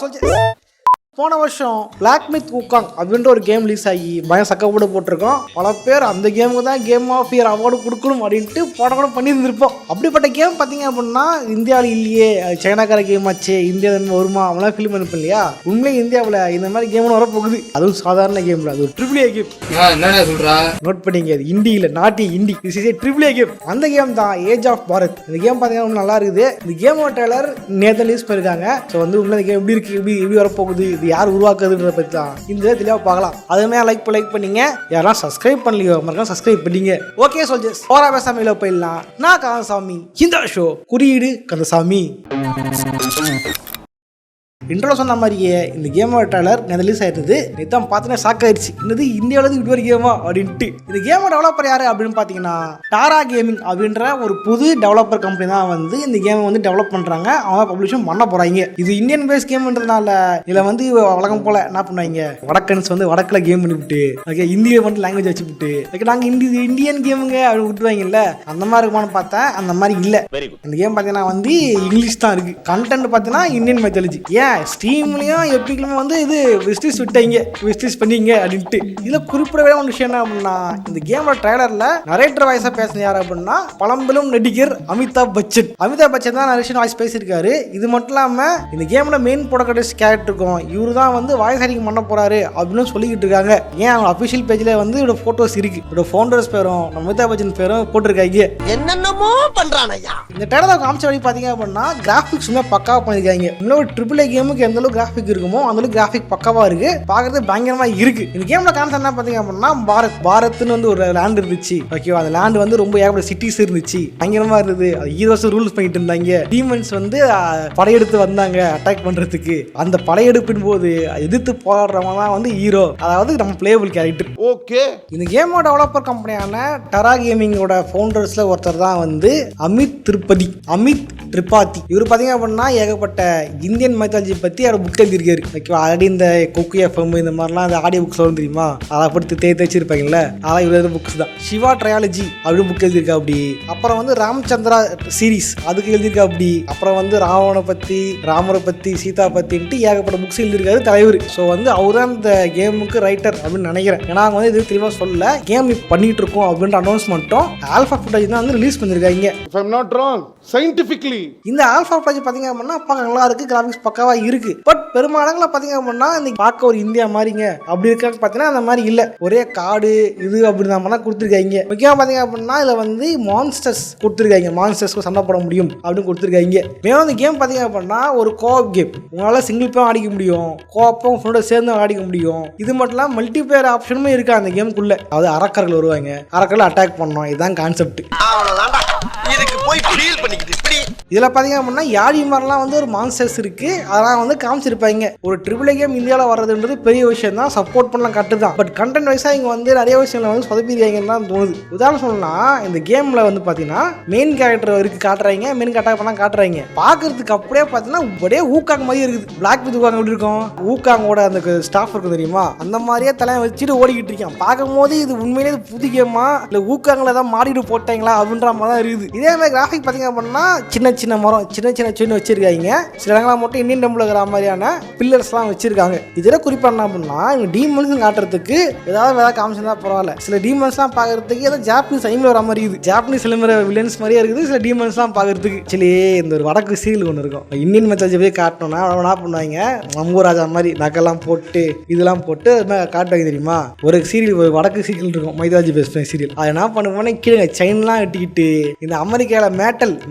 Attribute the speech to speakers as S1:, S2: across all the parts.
S1: சொல்லுங்க. போன வருஷம் பிளாக் மித் ஊகாங் அப்படின்ற ஒரு கேம் ரிலீஸ் ஆகி பயம் சக்கப்போடு போட்டிருக்கோம். பல பேர் அந்த கேமுக்கு தான் கேம் ஆஃப் இயர் அவார்டு கொடுக்கணும் அப்படின்ட்டு படம் கூட பண்ணியிருந்திருப்போம். அப்படிப்பட்ட கேம் பார்த்தீங்க அப்படின்னா இந்தியாவில் இல்லையே, சைனாக்கார கேம் ஆச்சு, இந்தியாவில் வருமா அவங்களாம் ஃபிலிம் அனுப்ப இல்லையா. உண்மையிலே இந்தியாவில் இந்த மாதிரி கேம் வரப்போகுது. அதுவும் சாதாரண கேம் இல்லை, அது ஒரு ட்ரிபிள் ஏ கேம்.
S2: என்ன சொல்றா
S1: நோட் பண்ணிங்க, அது இந்தியில் நாட்டி Hindi. This is a triple A game. அந்த கேம் தான் ஏஜ் ஆஃப் பாரத். இந்த கேம் பார்த்தீங்கன்னா நல்லா இருக்குது. இந்த கேமோட ட்ரெய்லர் நேற்று ரிலீஸ் பண்ணியிருக்காங்க. ஸோ வந்து உண்மையில கேம் எப்படி இருக்கு, எப்படி வரப்போகுது, யார் உருவாக்குறதுன்றத பற்றி தான் இந்த தெளிவாக பார்க்கலாம். அதுவுமே லைக் பண்ணீங்க, யாரெல்லாம் சப்ஸ்கிரைப் பண்ணலையோ மறக்காம சப்ஸ்கிரைப் பண்ணீங்க. ஓகே சோல்ஜர்ஸ், போரா பேசாமையில போயிடலாம். நான் கந்தசாமி, இந்த ஷோ குறியீடு கந்தசாமி. இன்ட்ரோ சொன்ன மாதிரியே இந்த கேமோட ட்ரெய்லர் ரிலீஸ் ஆயிடுது. நேற்று பார்த்தீங்கன்னா ஷாக் ஆயிடுச்சு, என்னது இந்தியாவில இப்படி ஒரு கேமா அப்படின்ட்டு. இந்த கேமோட டெவலப்பர் யாரு அப்படின்னு பார்த்தீங்கன்னா டாரா கேமிங் அப்படின்ற ஒரு புது டெவலப்பர் கம்பெனி தான் வந்து இந்த கேமை வந்து டெவலப் பண்றாங்க. அவங்க பப்ளிஷும் பண்ண போறாங்க. இது இந்தியன் பேஸ் கேம்ன்றதுனால இதில் வந்து வழக்கம் போல என்ன பண்ணுவாங்க, வடக்கன்ஸ் வந்து வடக்குல கேம் பண்ணிவிட்டு ஓகே இந்திய வந்து லாங்குவேஜ் வச்சுக்கிட்டு ஓகே நாங்கள் இந்தியன் கேமுங்க அப்படின்னு விட்டுருவாங்கல்ல, அந்த மாதிரி இருக்குமான்னு பார்த்தேன். அந்த மாதிரி இல்லை. இந்த கேம் பார்த்தீங்கன்னா வந்து இங்கிலீஷ் தான் இருக்கு. கண்டென்ட் பார்த்தீங்கன்னா இந்தியன் மைத்தாலஜி. ஏன் ஸ்டீம்லயும் எப்பிக்லயுமே வந்து இது விஸ்டிஸ் விட்டாங்க, விஸ்டிஸ் பண்ணீங்க அப்படின்ட்டு. இதுல குறிப்பிட வேண்டிய ஒரு விஷயம் என்ன அப்படின்னா, இந்த கேமோட ட்ரைலர்ல நரேட்டர் வாய்ஸா பேசுன யாரு அப்படின்னா பழம்பெரும் நடிகர் அமிதாப் பச்சன். அமிதாப் பச்சன் தான் நரேஷன் வாய்ஸ் பேசியிருக்காரு. இது மட்டும் இல்லாம இந்த கேமோட மெயின் ப்ரோட்டகனிஸ்ட் கேரக்டருக்கும் இவரு தான் வந்து வாய்ஸ் ஹேக்கிங் பண்ண போறாரு அப்படின்னு சொல்லிக்கிட்டு இருக்காங்க. ஏன் அவங்க அபிஷியல் பேஜ்ல வந்து இதோட போட்டோஸ் இருக்கு, இதோட ஃபவுண்டர்ஸ் பேரும் அமிதாப் பச்சன் பேரும் போட்டிருக்காங்க.
S3: என்னென்னமோ பண்றான் ஐயா.
S1: இந்த ட்ரைலர் காமிச்ச வழி பாத்தீங்க அப்படின்னா கிராபிக்ஸ் பக்காவா பண்ணிருக்காங்க. இன்னொரு ட்ரிபிள் ஏ கேமுக்கு எந்த அளவுக்கு கிராஃபிக் இருக்குமோ அந்த அளவுக்கு கிராஃபிக் பக்காவா இருக்கு, பாக்குறது பயங்கரமா இருக்கு. இந்த கேம்ல கான்செப்ட் என்ன பாத்தீங்க அப்படின்னா பாரத்னு வந்து ஒரு லேண்ட் இருந்துச்சு. ஓகேவா, அந்த லேண்ட் வந்து ரொம்ப ஏகப்பட்ட சிட்டிஸ் இருந்துச்சு, பயங்கரமா இருந்தது. 20 வருஷம் ரூல்ஸ் பண்ணிட்டு இருந்தாங்க. டீமன்ஸ் வந்து படையெடுத்து வந்தாங்க அட்டாக் பண்றதுக்கு. அந்த படையெடுப்பின் போது எதிர்த்து போராடுறவங்க தான் வந்து ஹீரோ, அதாவது நம்ம பிளேபிள் கேரக்டர்.
S3: ஓகே,
S1: இந்த கேமோட டெவலப்பர் கம்பெனியான டரா கேமிங்கோட ஃபவுண்டர்ஸ்ல ஒருத்தர் தான் வந்து அமித் திரிபாதி. இவர் பாத்தீங்க அப்படின்னா ஏகப்பட்ட இந்தியன் மைத்தாலஜி பத்தி அவர் புக் எழுதியிருக்காரு. ஓகேவா, ஆல்ரெடி இந்த குக்கு எஃப்எம் இந்த மாதிரிலாம் அந்த ஆடியோ புக்ஸ் வரும் தெரியுமா, அதை பற்றி தேய்ச்சிருப்பாங்கல்ல, அதான் இவர் புக்ஸ் தான். சிவா ட்ரையாலஜி அப்படின்னு புக் எழுதியிருக்கா அப்படி. அப்புறம் வந்து ராமச்சந்திரா சீரீஸ் அதுக்கு எழுதியிருக்கா அப்படி. அப்புறம் வந்து ராமரை பத்தி சீதா பத்தின்ட்டு ஏகப்பட்ட புக்ஸ் எழுதியிருக்காரு தலைவர். ஸோ வந்து அவர் தான் இந்த கேமுக்கு ரைட்டர் அப்படின்னு நினைக்கிறேன். ஏன்னா அவங்க வந்து இது தெளிவாக சொல்ல கேம் பண்ணிட்டு இருக்கோம் அப்படின்ற அனௌன்ஸ்மெண்ட்டும் ஆல்ஃபா ஃபுட்டேஜ் தான் வந்து ரிலீஸ் பண்ணியிருக்காங்க.
S3: if I'm not wrong scientifically
S1: இந்த ஆல்ஃபா ஃபுட்டேஜ் பார்த்தீங்க அப்படின்னா பார்க்க நல்லா இருக்கு, கிராஃபிக்ஸ் பக்காவா இருக்கு. பட் பெரும்பாலங்கள பார்த்தீங்க அப்படின்னா இன்னைக்கு பார்க்க ஒரு இந்தியா மாதிரிங்க அப்படி இருக்காங்க பார்த்தீங்கன்னா அந்த மாதிரி இல்லை, ஒரே காடு இது அப்படின்னு தான் கொடுத்துருக்காங்க. முக்கியமாக பார்த்தீங்க அப்படின்னா இதில் வந்து மான்ஸ்டர்ஸ் கொடுத்துருக்காங்க, மான்ஸ்டர்ஸ்க்கு சண்டை போட முடியும் அப்படின்னு கொடுத்துருக்காங்க. மேலும் இந்த கேம் பார்த்தீங்க அப்படின்னா ஒரு கோஆப் கேம், உங்களால் சிங்கிள் பேரும் ஆடிக்க முடியும், கோஆப்பும் ஃப்ரெண்டோட சேர்ந்து ஆடிக்க முடியும். இது மட்டும் இல்லாமல் மல்டி பிளேயர் ஆப்ஷனுமே இருக்கா அந்த கேமுக்குள்ள. அதாவது அரக்கர்கள் வருவாங்க, அரக்கர்கள் அட்டாக் பண்ணணும், இதுதான் கான்செப்ட். இதில் பார்த்தீங்க அப்படின்னா யாழி மாதிரிலாம் வந்து ஒரு மான்ஸ்டர்ஸ் இருக்கு, அதெல்லாம் வந்து காமிச்சிருப்பாங்க. ஒரு ட்ரிபிள் ஏ கேம் இந்தியாவில் வர்றதுன்றது பெரிய விஷயம் தான், சப்போர்ட் பண்ணலாம் கட்டுதான். பட் கண்டென்ட் வைஸாக இங்கே வந்து நிறைய விஷயங்களை வந்து சொதப்பிடுவாங்கன்னு தான் தோணுது. உதாரணம் சொல்லலாம், இந்த கேமில் வந்து பார்த்தீங்கன்னா மெயின் கேரக்டர் இருக்கு காட்டுறாங்க, மெயின் அட்டாக் பண்ணலாம் காட்டுறாங்க. பார்க்கறதுக்கு அப்படியே பார்த்தீங்கன்னா அப்படியே ஊக்காங்க மாதிரி இருக்குது. பிளாக் வித் ஊக்காங்க எப்படி இருக்கும், ஊக்காங்கோட அந்த ஸ்டாஃப் இருக்கும் தெரியுமா, அந்த மாதிரியே தலையை வச்சுட்டு ஓடிக்கிட்டு இருக்கான். பார்க்கும் போது இது உண்மையிலே புது கேமா இல்லை ஊக்காங்களை தான் மாடிட்டு போட்டாங்களா அப்படின்ற மாதிரி தான் இருக்குது. இதே மாதிரி கிராஃபிக் பார்த்தீங்க அப்படின்னா சின்ன சின்ன மரம் சின்ன வச்சிருக்காங்க. சில இடங்கள மட்டும் இந்தியன் டெம்பிள் இருக்கிற மாதிரியான பில்லர்ஸ்லாம் வச்சிருக்காங்க. இதில் குறிப்பாக என்ன அப்படின்னா இவங்க டீமன்ஸ் காட்டுறதுக்கு ஏதாவது காமிச்சிருந்தா பரவாயில்ல. சில டீமன்ஸ்லாம் பார்க்கறதுக்கு ஏதோ ஜாப்பனீஸ் ஐமில் வர மாதிரி இருக்குது, ஜாப்பனீஸ் சில வில்லன்ஸ் மாதிரியே இருக்குது சில டீமன்ஸ்லாம் பார்க்கறதுக்கு. சரி, இந்த ஒரு வடக்கு சீரியல் ஒன்று இருக்கும், இந்தியன் மெத்தேஜ் போய் காட்டணும்னா என்ன பண்ணுவாங்க, மம்பூராஜா மாதிரி நகெல்லாம் போட்டு இதெல்லாம் போட்டு காட்டுவாங்க தெரியுமா. ஒரு சீரியல், ஒரு வடக்கு சீரியல் இருக்கும் மைதாலஜி பேஸ்ட் சீரியல். அதை என்ன பண்ணுவோம்னா கீழே செயின்லாம் கட்டிக்கிட்டு இந்த அமெரிக்காவில்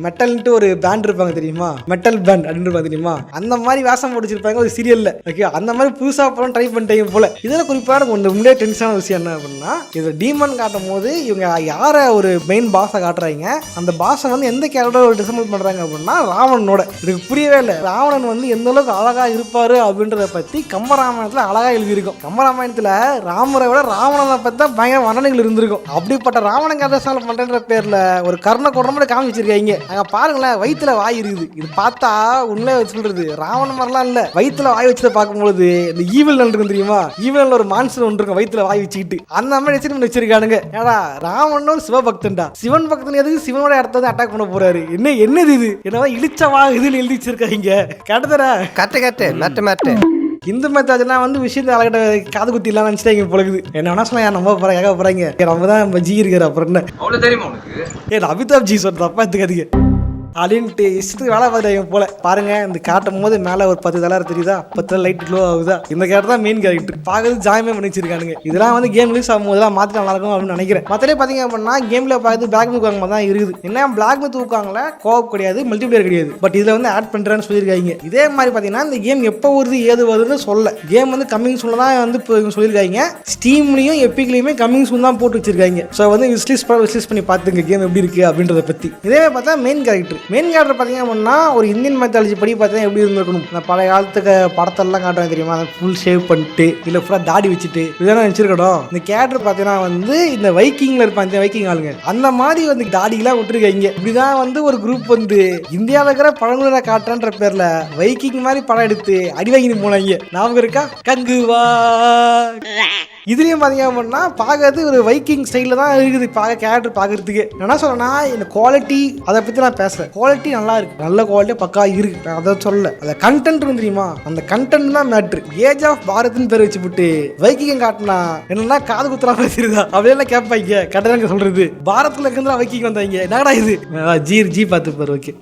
S1: மெட்டல்ன்ட்டு ஒரு பேண்ட் இருப்பாங்க தெரியுமா, மெட்டல் பேண்ட் அப்படின்னு தெரியுமா, அந்த மாதிரி வேஷம் போட்டுச்சிருப்பாங்க ஒரு சீரியல்ல. ஓகே, அந்த மாதிரி புதுசா படம் ட்ரை பண்ணிட்டீங்க போல. இதில் குறிப்பாக கொஞ்சம் முன்னே டென்ஷனான விஷயம் என்ன அப்படின்னா, இது டீமன் காட்டும் போது இவங்க யார ஒரு மெயின் பாஸை காட்டுறாங்க, அந்த பாஸை வந்து எந்த கேரக்டர் டிசம்பிள் பண்றாங்க அப்படின்னா ராவணனோட. இதுக்கு புரியவே இல்லை, ராவணன் வந்து எந்த அளவுக்கு அழகா இருப்பாரு அப்படின்றத பத்தி கம்பராமாயணத்துல அழகா எழுதியிருக்கும். கம்பராமாயணத்துல ராமரை விட ராவணனை பத்தி தான் பயங்கர வர்ணனைகள் இருந்திருக்கும். அப்படிப்பட்ட ராவணன் கேரக்டர் பண்ற பேர்ல ஒரு கர்ண கொடை காமிச்சிருக்காங்க. அங்க பாருங்களேன், வயிற்றுல வாய் இருக்குது. இது பார்த்தா உண்மையை சொல்றது ராவண மாதிரிலாம் இல்லை. வயிற்றுல வாய் வச்சதை பார்க்கும்போது இந்த ஈவில் இருக்கும் தெரியுமா, ஈவில் ஒரு மான்சர் ஒன்று இருக்கும் வயிற்றுல வாய் வச்சுக்கிட்டு அந்த மாதிரி எக்ஸ்பிரிமெண்ட் வச்சிருக்கானுங்க. ஏடா ராவணன் ஒரு சிவபக்தன்டா, சிவன் பக்தன் எதுக்கு சிவனோட இடத்த அட்டாக் பண்ண போறாரு? என்னது இது என்னவா இழிச்சவா இதுன்னு எழுதி வச்சிருக்காங்க. கேட்டதரா
S2: கட்டு
S1: இந்த மெத்தட்லாம் வந்து விஷயத்தை அழகிட்ட காது குத்தி இல்லாம நினைச்சிட்டாங்க பொழுது. என்ன வேணா சொல்லலாம், நம்ம போறேன் கேட்க போறாங்க. நம்ம தான் நம்ம ஜி இருக்கிற அப்புறம் என்ன
S4: அவ்வளவு தெரியுமா உனக்கு?
S1: அமிதாப் ஜி சொல்ற தப்பா எடுத்துக்காதீங்க அப்படின்ட்டு இஷ்டத்துக்கு வேலை பார்த்தாங்க போல. பாருங்க இந்த காட்டும் போது மேலே ஒரு 10 தலை தெரியுதா, 10 லைட் க்ளோ ஆகுதா. இந்த கேரக்டர் தான் மெயின் கேரக்டர். பார்க்கறது ஜாயமே பண்ணி வச்சிருக்கானுங்க. இதெல்லாம் வந்து கேம் ரிலீஸ் ஆகும் போதெல்லாம் மாற்றி நல்லா இருக்கும் அப்படின்னு நினைக்கிறேன். மற்றே பார்த்தீங்க அப்படின்னா கேம்ல பார்த்து பிளாக் மித் வாங்க தான் இருக்குது. என்ன பிளாக் மித் ஊக்காங்கள கோஆப் கிடையாது, மல்டிபிளேயர் கிடையாது. பட் இதில் வந்து ஆட் பண்ணுறேன்னு சொல்லியிருக்காங்க. இதே மாதிரி பார்த்தீங்கன்னா இந்த கேம் எப்போ வருது ஏது வருதுன்னு சொல்ல, கேம் வந்து கம்மிங் சூன் தான் வந்து சொல்லியிருக்காங்க. ஸ்டீம்லையும் எப்பிக்லையுமே கம்மிங் சூன் தான் போட்டு வச்சிருக்காங்க. ஸோ வந்து விஸ்லிஸ் பண்ணி பார்த்துங்க கேம் எப்படி இருக்கு அப்படின்றத பற்றி. இதே பார்த்தா மெயின் கேரக்டர் பார்த்தீங்க அப்படின்னா ஒரு இந்தியன் மெத்தாலஜி படி பார்த்தீங்கன்னா எப்படி இருந்திருக்கணும். இந்த பழைய காலத்துக்கு படத்தெல்லாம் காட்டுவாங்க தெரியுமா, ஃபுல் ஷேவ் பண்ணிட்டு இல்லை ஃபுல்லாக தாடி வச்சுட்டு இதெல்லாம் வச்சிருக்கணும். இந்த கேரக்டர் பார்த்தீங்கன்னா வந்து இந்த வைக்கிங்ல இருப்பாங்க, வைக்கிங் ஆளுங்க அந்த மாதிரி வந்து தாடியெல்லாம் விட்டுருக்காங்க. இப்படிதான் வந்து ஒரு குரூப் வந்து இந்தியாவில் இருக்கிற பழங்குடியின காட்டுன்ற பேர்ல வைக்கிங் மாதிரி படம் எடுத்து அடி வாங்கிட்டு போனாங்க. ஞாபகம் இருக்கா? கங்குவா இதுலயும் பாத்தீங்க அப்படின்னா பார்க்கறது ஒரு வைக்கிங் ஸ்டைல தான் இருக்குது. பார்க்க கேரக்டர் பார்க்கறதுக்கு என்ன சொல்றேன்னா இந்த குவாலிட்டி அதை பத்தி நான் பேசுறேன். குவாலிட்டி நல்லா இருக்கு, நல்ல குவாலிட்டி பக்கா இருக்கு, அதை சொல்ல. அந்த கண்டென்ட் தெரியுமா, அந்த கண்டென்ட் தான் மேட்ரு. ஏஜ் ஆஃப் பாரத்னு பேர் வச்சுட்டு வைக்கிங் காட்டினா என்னன்னா காது குத்துறா பேசிருதா அப்படியெல்லாம் கேட்பாங்க. கட்டணங்க சொல்றது பாரத்ல இருந்து வைக்கிங் வந்தாங்க. என்னடா இது ஜி பார்த்து பாரு. ஓகே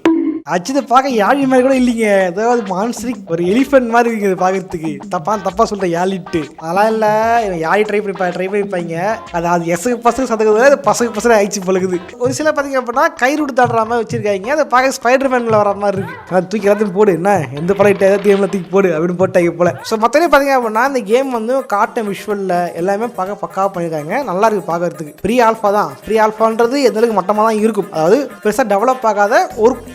S1: அச்சுதை பார்க்க யாழி மாதிரி கூட இல்லைங்க, ஏதாவது மான்ஸ்ட்ரிக் ஒரு எலிஃபென்ட் மாதிரி இருக்குது பார்க்கறதுக்கு. தப்பா சொல்கிறேன் யாழிட்டு அதெல்லாம் இல்லை. யாழி ட்ரை பண்ணிப்பாங்க. அது எசகு பசங்க சதகுது பசங்க ஆயிடுச்சு பழகுது. ஒரு சில பார்த்தீங்க அப்படின்னா கயிறு விட்டு தாடுற மாதிரி வச்சிருக்காங்க. அதை பார்க்க ஸ்பைடர் மேனில் வர மாதிரி இருக்கு. அதை தூக்கி எல்லாத்தையும் போடு, என்ன எந்த படம் ஏதாவது கேமில் தூக்கி போடு அப்படின்னு போட்டாங்க போல. ஸோ மற்றபடி பார்த்தீங்க அப்படின்னா இந்த கேம் வந்து காட்டன் விஷுவலில் எல்லாமே பார்க்க பக்காவாக பண்ணியிருக்காங்க. நல்லா இருக்கு பார்க்கறதுக்கு. ப்ரீ ஆல்ஃபா தான். ப்ரீ ஆல்ஃபான்றது எந்த அளவுக்கு மட்டமாக தான் இருக்கும். அதாவது பெருசாக டெவலப் ஆகாத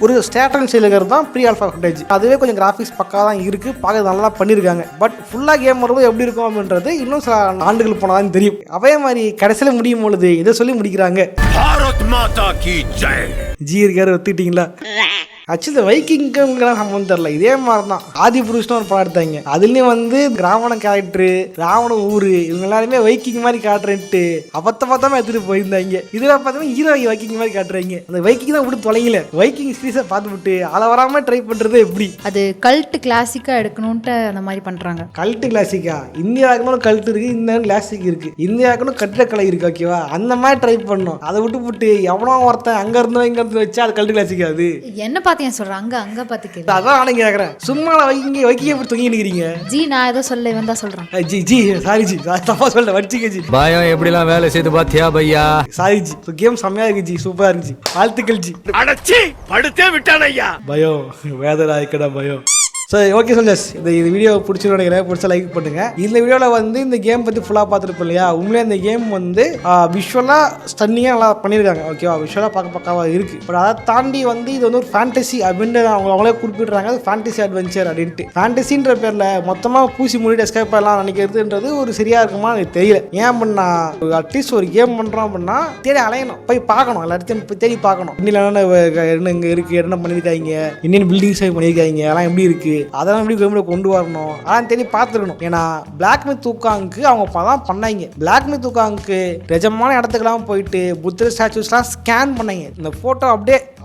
S1: ஒரு ஸ்டேட்டர்ன் சைலுங்கிறது தான் ப்ரீ ஆல்ஃபா ஃபுட்டேஜ். அதுவே கொஞ்சம் கிராஃபிக்ஸ் பக்கா தான் இருக்கு, பார்க்க நல்லா பண்ணியிருக்காங்க. பட் ஃபுல்லாக கேம் வரும்போது எப்படி இருக்கும் அப்படின்றது இன்னும் சில ஆண்டுகள் போனதான் தெரியும். அதே மாதிரி கடைசியில் முடியும் பொழுது இதை சொல்லி முடிக்கிறாங்க, பாரத் மாதா கி ஜெய். ஜி இருக்காரு ஒத்துக்கிட்டீங்களா? ஆக்சுவலி வைக்கிங்லாம் சம்பந்தம் தெரியல. இதே மாதிரி தான் ஆதி புருஷ்னு ஒரு படம் எடுத்தாங்க. அதுலேயும் வந்து ராவண கேரக்டரு, ராவண ஊரு, இவங்க எல்லாருமே வைக்கிங் மாதிரி காட்டுறேன்ட்டு அபத்தமாக எடுத்துட்டு போயிருந்தாங்க. இதில் பார்த்தீங்கன்னா ஹீரோ வைக்கிங் மாதிரி காட்டுறாங்க. அந்த வைக்கிங் தான் விட்டு தொலைங்கல. வைக்கிங் சீரீஸை பார்த்து விட்டு அதை வராமல் ட்ரை பண்ணுறது எப்படி? அது
S5: கல்ட் கிளாசிக்காக எடுக்கணும்ட்டு அந்த மாதிரி பண்ணுறாங்க.
S1: கல்ட்டு கிளாசிக்கா? இந்தியாவுக்குன்னு கல்ட்டு இருக்குது, இந்த கிளாசிக் இருக்குது. இந்தியாவுக்குன்னு கட்டிடக்கலை இருக்குது. ஓகேவா? அந்த மாதிரி ட்ரை பண்ணணும். அதை விட்டு எவனோ ஒருத்தன் அங்கே இருந்தோ இங்கே இருந்து வச்சா அது கல்ட்டு கிளாசிக்காது.
S5: என்ன பார்த்தேன் சொல்கிறேன், அங்கே பார்த்துக்க.
S1: அதான் நான் கேட்குறேன். சும்மா வைக்கிங்க எப்படி தொங்கி நிற்கிறீங்க?
S5: ஜி நான் ஏதோ சொல்ல வந்தா சொல்கிறேன்.
S1: ஜி சாரி ஜி, தப்பா சொல்ல வச்சுக்க ஜி.
S2: பயம் எப்படிலாம் வேலை செய்து பாத்தியா பையா?
S1: Sorry G. கேம் செம்மையா இருக்கு ஜி, சூப்பரா இருக்கு ஜி. வாழ்த்துக்கள் ஜி.
S3: அடச்சி படுத்தே விட்டான் ஐயா.
S1: பயம் வேதரா இருக்கடா பயம். சரி ஓகே சொல்லுஸ், இந்த வீடியோ பிடிச்சிருன்னு நினைக்கிறேன். பிடிச்சா லைக் பண்ணுங்க. இந்த வீடியோவில் வந்து இந்த கேம் பற்றி ஃபுல்லாக பார்த்துருப்போம் இல்லையா? உண்மையாக இந்த கேம் வந்து விஷுவலாக ஸ்டன்னிங்காக நல்லா பண்ணியிருக்காங்க. ஓகேவா? விஷுவலாக பார்க்க பக்காவாக இருக்குது. பட் அதை தாண்டி வந்து இது வந்து ஒரு ஃபேண்டசி அப்படின்னு அவங்களே குறிப்பிட்றாங்க. அது ஃபேண்டசி அட்வென்ச்சர் அப்படின்ட்டு. ஃபேண்டசின்ற பேரில் மொத்தமாக பூசி மூடிட்டு எஸ்கேப் எல்லாம் நினைக்கிறதுன்றது ஒரு சரியாக இருக்குமா எனக்கு தெரியல. ஏன் அப்படின்னா அட்லீஸ்ட் ஒரு கேம் பண்ணுறோம் அப்படின்னா தேடி அலையணும், போய் பார்க்கணும், எல்லா இடத்தையும் தேடி பார்க்கணும். இன்னும் இங்கே இருக்குது, என்ன பண்ணியிருக்காங்க, இந்தியன் பில்டிங்ஸ் பண்ணியிருக்காங்க, அதெல்லாம் எப்படி இருக்குது, அதெல்லாம் எப்படி கேம்ல கொண்டு வரணும், அதான் தேடி பார்த்துருக்கணும். ஏன்னா பிளாக் மித் தூக்காங்க்கு அவங்க தான் பண்ணாங்க. பிளாக் மித் தூக்காங்க்கு நிஜமான இடத்துக்கெல்லாம் போயிட்டு புத்தர் ஸ்டாச்சுஸ்லாம் ஸ்கேன் பண்ணாங்க. இந்த ஃபோட்டோ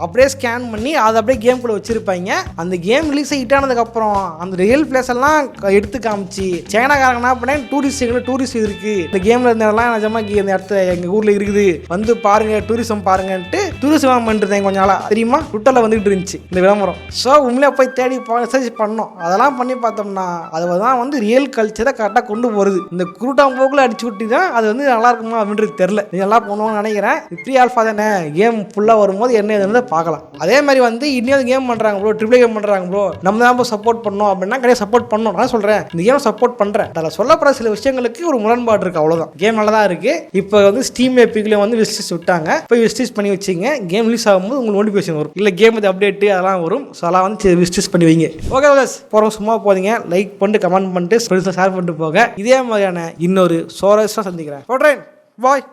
S1: அப்படியே ஸ்கேன் பண்ணி அதை அப்படியே கேம் கூட வச்சிருப்பாங்க. அந்த கேம் ரிலீஸ் ஹிட் ஆனதுக்கப்புறம் அந்த ரியல் பிளேஸ் எல்லாம் எடுத்து காமிச்சு சைனாக்காரங்க என்ன பண்ணேன், டூரிஸ்ட் இருக்கு இந்த கேம்ல இருந்தெல்லாம் நிஜமாக இந்த இடத்துல எங்கள் ஊரில் இருக்குது, வந்து பாருங்க, டூரிசம் பாருங்கன்ட்டு டூரிசம் பண்ணிட்டு கொஞ்சம் நாளா தெரியுமா ட்விட்டரில் வந்துட்டு இருந்துச்சு இந்த விளம்பரம். ஸோ உண்மையிலே போய் தேடி சர்ச் பண்ணோம். அதெல்லாம் பண்ணி பார்த்தோம்னா அது தான் வந்து ரியல் கல்ச்சரை கரெக்டாக கொண்டு போகிறது. இந்த குருட்டாம் போக்கில் அடிச்சு விட்டு தான் அது வந்து நல்லா இருக்குமா அப்படின்றது தெரில. நீ நல்லா பண்ணுவோம்னு நினைக்கிறேன். ப்ரீ ஆல்ஃபா தானே, கேம் ஃபுல்லாக வரும்போது என்ன எதுன்னு பார்க்கலாம். அதே மாதிரி வந்து இன்னொரு கேம் பண்ணுறாங்க ப்ரோ, ட்ரிபிள் கேம் பண்ணுறாங்க ப்ரோ, நம்ம தான் சப்போர்ட் பண்ணோம் அப்படின்னா கிடையாது, சப்போர்ட் பண்ணணும். நான் சொல்கிறேன் இந்த கேம் சப்போர்ட் பண்ணுறேன். அதில் சொல்லப்படுற சில விஷயங்களுக்கு ஒரு முரண்பாடு இருக்குது, அவ்வளோதான். கேம் நல்லா தான் இருக்குது. இப்போ வந்து ஸ்டீம் எப்பிக்ல வந்து விசிட் விட்டாங்க, போய் விசிட் பண்ணி வச்சிங்க. கேம் ரிலீஸ் ஆகும்போது உங்களுக்கு நோட்டிஃபிகேஷன் வரும், இல்லை கேம் இது அப்டேட்டு அதெல்லாம் வரும். ஸோ அதெல்லாம் வந்து விசிட் பண்ணி வைங்க. ஓகே போகிறோம், சும்மா போதீங்க, லைக் பண்ணிட்டு கமெண்ட் பண்ணிட்டு ஷேர் பண்ணிட்டு போக. இதே மாதிரியான இன்னொரு சோரஸாக சந்திக்கிறேன். சொல்கிறேன் பாய்.